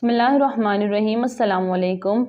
بسم اللہ الرحمن الرحیم۔ السلام علیکم۔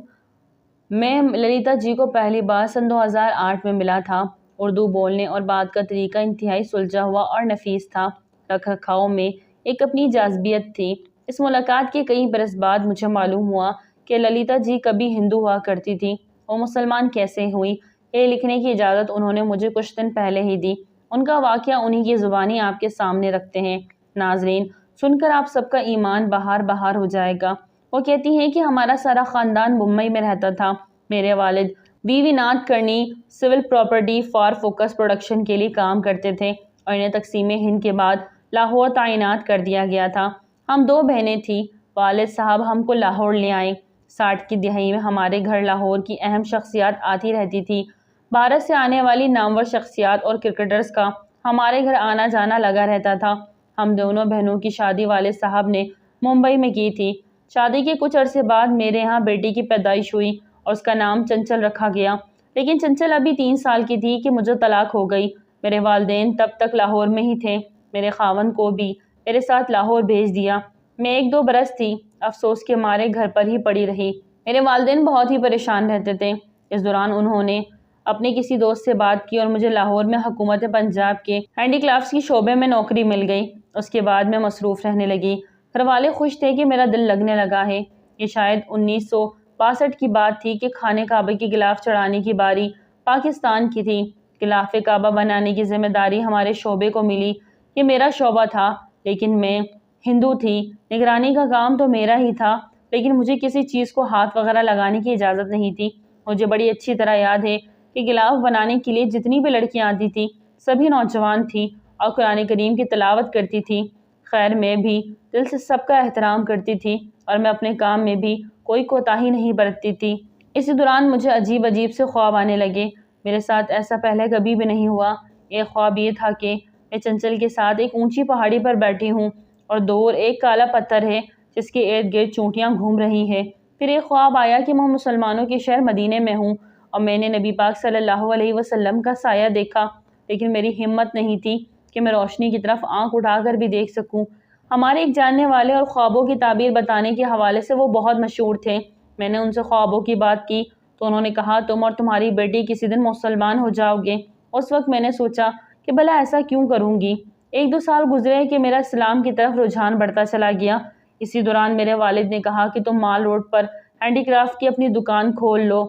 میں للیتا جی کو پہلی بار سن 2008 میں ملا تھا۔ اردو بولنے اور بات کا طریقہ انتہائی سلجھا ہوا اور نفیس تھا۔ رکھ رکھاؤ میں ایک اپنی جاذبیت تھی۔ اس ملاقات کے کئی برس بعد مجھے معلوم ہوا کہ للیتا جی کبھی ہندو ہوا کرتی تھی۔ وہ مسلمان کیسے ہوئی، یہ لکھنے کی اجازت انہوں نے مجھے کچھ دن پہلے ہی دی۔ ان کا واقعہ انہی کی زبانی آپ کے سامنے رکھتے ہیں۔ ناظرین، سن کر آپ سب کا ایمان بہار ہو جائے گا۔ وہ کہتی ہیں کہ ہمارا سارا خاندان ممبئی میں رہتا تھا۔ میرے والد وی وی ناتھ کرنی civil property for focus production کے لیے کام کرتے تھے اور انہیں تقسیم ہند کے بعد لاہور تعینات کر دیا گیا تھا۔ ہم 2 بہنیں تھیں۔ والد صاحب ہم کو لاہور لے آئے۔ 60 کی دہائی میں ہمارے گھر لاہور کی اہم شخصیات آتی رہتی تھی۔ بھارت سے آنے والی نامور شخصیات اور کرکٹرز کا ہمارے گھر آنا جانا لگا رہتا تھا۔ ہم دونوں بہنوں کی شادی والد صاحب نے ممبئی میں کی تھی۔ شادی کے کچھ عرصے بعد میرے ہاں بیٹی کی پیدائش ہوئی اور اس کا نام چنچل رکھا گیا، لیکن چنچل ابھی 3 سال کی تھی کہ مجھے طلاق ہو گئی۔ میرے والدین تب تک لاہور میں ہی تھے۔ میرے خاوند کو بھی میرے ساتھ لاہور بھیج دیا۔ میں 1-2 برس تھی، افسوس کے مارے گھر پر ہی پڑی رہی۔ میرے والدین بہت ہی پریشان رہتے تھے۔ اس دوران انہوں نے اپنے کسی دوست سے بات کی اور مجھے لاہور میں حکومت پنجاب کے ہینڈی کرافٹس کی شعبے میں نوکری مل گئی۔ اس کے بعد میں مصروف رہنے لگی۔ گھر والے خوش تھے کہ میرا دل لگنے لگا ہے۔ یہ شاید 1962 کی بات تھی کہ خانہ کعبہ کی غلاف چڑھانے کی باری پاکستان کی تھی۔ غلاف کعبہ بنانے کی ذمہ داری ہمارے شعبے کو ملی۔ یہ میرا شعبہ تھا، لیکن میں ہندو تھی۔ نگرانی کا کام تو میرا ہی تھا، لیکن مجھے کسی چیز کو ہاتھ وغیرہ لگانے کی اجازت نہیں تھی۔ مجھے بڑی اچھی طرح یاد ہے کہ غلاف بنانے کے لیے جتنی بھی لڑکیاں آتی تھیں سبھی نوجوان تھیں اور قرآن کریم کی تلاوت کرتی تھیں۔ خیر، میں بھی دل سے سب کا احترام کرتی تھی اور میں اپنے کام میں بھی کوئی کوتاہی نہیں برتتی تھی۔ اسی دوران مجھے عجیب سے خواب آنے لگے۔ میرے ساتھ ایسا پہلے کبھی بھی نہیں ہوا۔ ایک خواب یہ تھا کہ میں چنچل کے ساتھ ایک اونچی پہاڑی پر بیٹھی ہوں اور دور ایک کالا پتھر ہے جس کے ارد گرد چونٹیاں گھوم رہی ہیں۔ پھر ایک خواب آیا کہ میں مسلمانوں کے شہر مدینے میں ہوں اور میں نے نبی پاک صلی اللہ علیہ وسلم کا سایہ دیکھا، لیکن میری ہمت نہیں تھی کہ میں روشنی کی طرف آنکھ اٹھا کر بھی دیکھ سکوں۔ ہمارے ایک جاننے والے اور خوابوں کی تعبیر بتانے کے حوالے سے وہ بہت مشہور تھے۔ میں نے ان سے خوابوں کی بات کی تو انہوں نے کہا تم اور تمہاری بیٹی کسی دن مسلمان ہو جاؤ گے۔ اس وقت میں نے سوچا کہ بھلا ایسا کیوں کروں گی۔ 1-2 سال گزرے کہ میرا اسلام کی طرف رجحان بڑھتا چلا گیا۔ اسی دوران میرے والد نے کہا کہ تم مال روڈ پر ہینڈی کرافٹ کی اپنی دکان کھول لو۔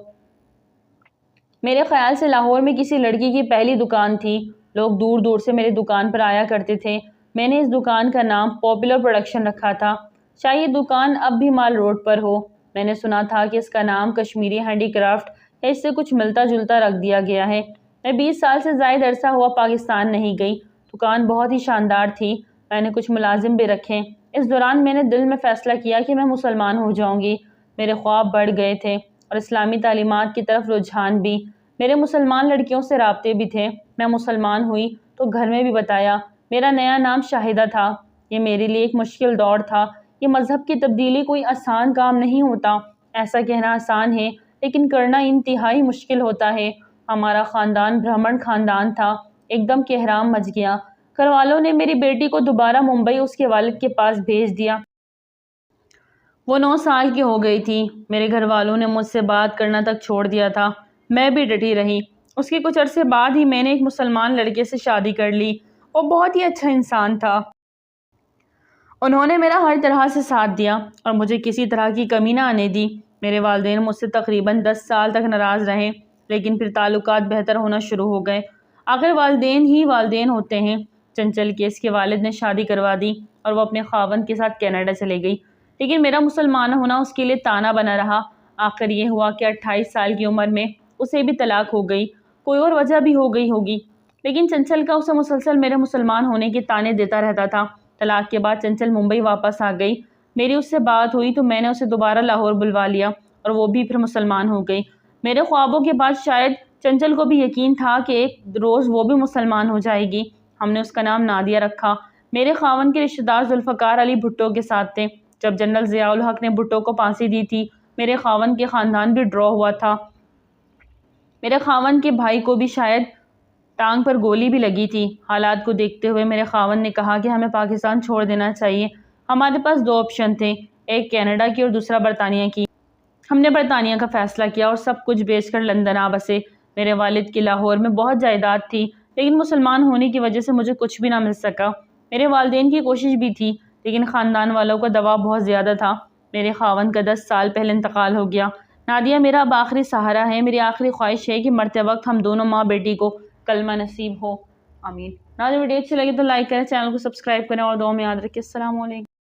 میرے خیال سے لاہور میں کسی لڑکی کی پہلی دکان تھی۔ لوگ دور دور سے میری دکان پر آیا کرتے تھے۔ میں نے اس دکان کا نام پاپولر پروڈکشن رکھا تھا۔ شاید یہ دکان اب بھی مال روڈ پر ہو۔ میں نے سنا تھا کہ اس کا نام کشمیری ہینڈی کرافٹ ہے، اس سے کچھ ملتا جلتا رکھ دیا گیا ہے۔ میں 20 سال سے زائد عرصہ ہوا پاکستان نہیں گئی۔ دکان بہت ہی شاندار تھی۔ میں نے کچھ ملازم بھی رکھے۔ اس دوران میں نے دل میں فیصلہ کیا کہ میں مسلمان ہو جاؤں گی۔ میرے خواب بڑھ گئے تھے اور اسلامی تعلیمات کی طرف رجحان بھی۔ میرے مسلمان لڑکیوں سے رابطے بھی تھے۔ میں مسلمان ہوئی تو گھر میں بھی بتایا۔ میرا نیا نام شاہدہ تھا۔ یہ میرے لیے ایک مشکل دور تھا۔ یہ مذہب کی تبدیلی کوئی آسان کام نہیں ہوتا۔ ایسا کہنا آسان ہے، لیکن کرنا انتہائی مشکل ہوتا ہے۔ ہمارا خاندان برہمن خاندان تھا۔ ایک دم کہرام مچ گیا۔ گھر والوں نے میری بیٹی کو دوبارہ ممبئی اس کے والد کے پاس بھیج دیا۔ وہ 9 سال کی ہو گئی تھی۔ میرے گھر والوں نے مجھ سے بات کرنا تک چھوڑ دیا تھا۔ میں بھی ڈٹی رہی۔ اس کے کچھ عرصے بعد ہی میں نے ایک مسلمان لڑکے سے شادی کر لی۔ وہ بہت ہی اچھا انسان تھا۔ انہوں نے میرا ہر طرح سے ساتھ دیا اور مجھے کسی طرح کی کمی نہ آنے دی۔ میرے والدین مجھ سے تقریباً 10 سال تک ناراض رہے، لیکن پھر تعلقات بہتر ہونا شروع ہو گئے۔ آخر والدین ہی والدین ہوتے ہیں۔ چنچل کے اس کے والد نے شادی کروا دی اور وہ اپنے خاوند کے ساتھ کینیڈا چلے گئی، لیکن میرا مسلمان ہونا اس کے لیے تانا بنا رہا۔ آخر یہ ہوا کہ 28 سال کی عمر میں اسے بھی طلاق ہو گئی۔ کوئی اور وجہ بھی ہو گئی ہوگی، لیکن چنچل کا اسے مسلسل میرے مسلمان ہونے کے تانے دیتا رہتا تھا۔ طلاق کے بعد چنچل ممبئی واپس آ گئی۔ میری اس سے بات ہوئی تو میں نے اسے دوبارہ لاہور بلوا لیا اور وہ بھی پھر مسلمان ہو گئی۔ میرے خوابوں کے بعد شاید چنچل کو بھی یقین تھا کہ ایک روز وہ بھی مسلمان ہو جائے گی۔ ہم نے اس کا نام نادیہ رکھا۔ میرے خاوند کے رشتہ دار ذوالفقار علی بھٹو کے ساتھ تھے۔ جب جنرل ضیاء الحق نے بھٹو کو پھانسی دی تھی، میرے خاوند کے خاندان بھی ڈرا ہوا تھا۔ میرے خاوند کے بھائی کو بھی شاید ٹانگ پر گولی بھی لگی تھی۔ حالات کو دیکھتے ہوئے میرے خاوند نے کہا کہ ہمیں پاکستان چھوڑ دینا چاہیے۔ ہمارے پاس 2 آپشن تھے، ایک کینیڈا کی اور دوسرا برطانیہ کی۔ ہم نے برطانیہ کا فیصلہ کیا اور سب کچھ بیچ کر لندن آ بسے۔ میرے والد کی لاہور میں بہت جائیداد تھی، لیکن مسلمان ہونے کی وجہ سے مجھے کچھ بھی نہ مل سکا۔ میرے والدین کی کوشش بھی تھی، لیکن خاندان والوں کا دباؤ بہت زیادہ تھا۔ میرے خاوند کا 10 سال پہلے انتقال ہو گیا۔ نادیہ میرا اب آخری سہارا ہے۔ میری آخری خواہش ہے کہ مرتے وقت ہم دونوں ماں بیٹی کو کلمہ نصیب ہو، آمین۔ ناظرین ویڈیو اچھی لگی تو لائک کریں، چینل کو سبسکرائب کریں اور دعاؤں میں یاد رکھیں۔ السلام علیکم۔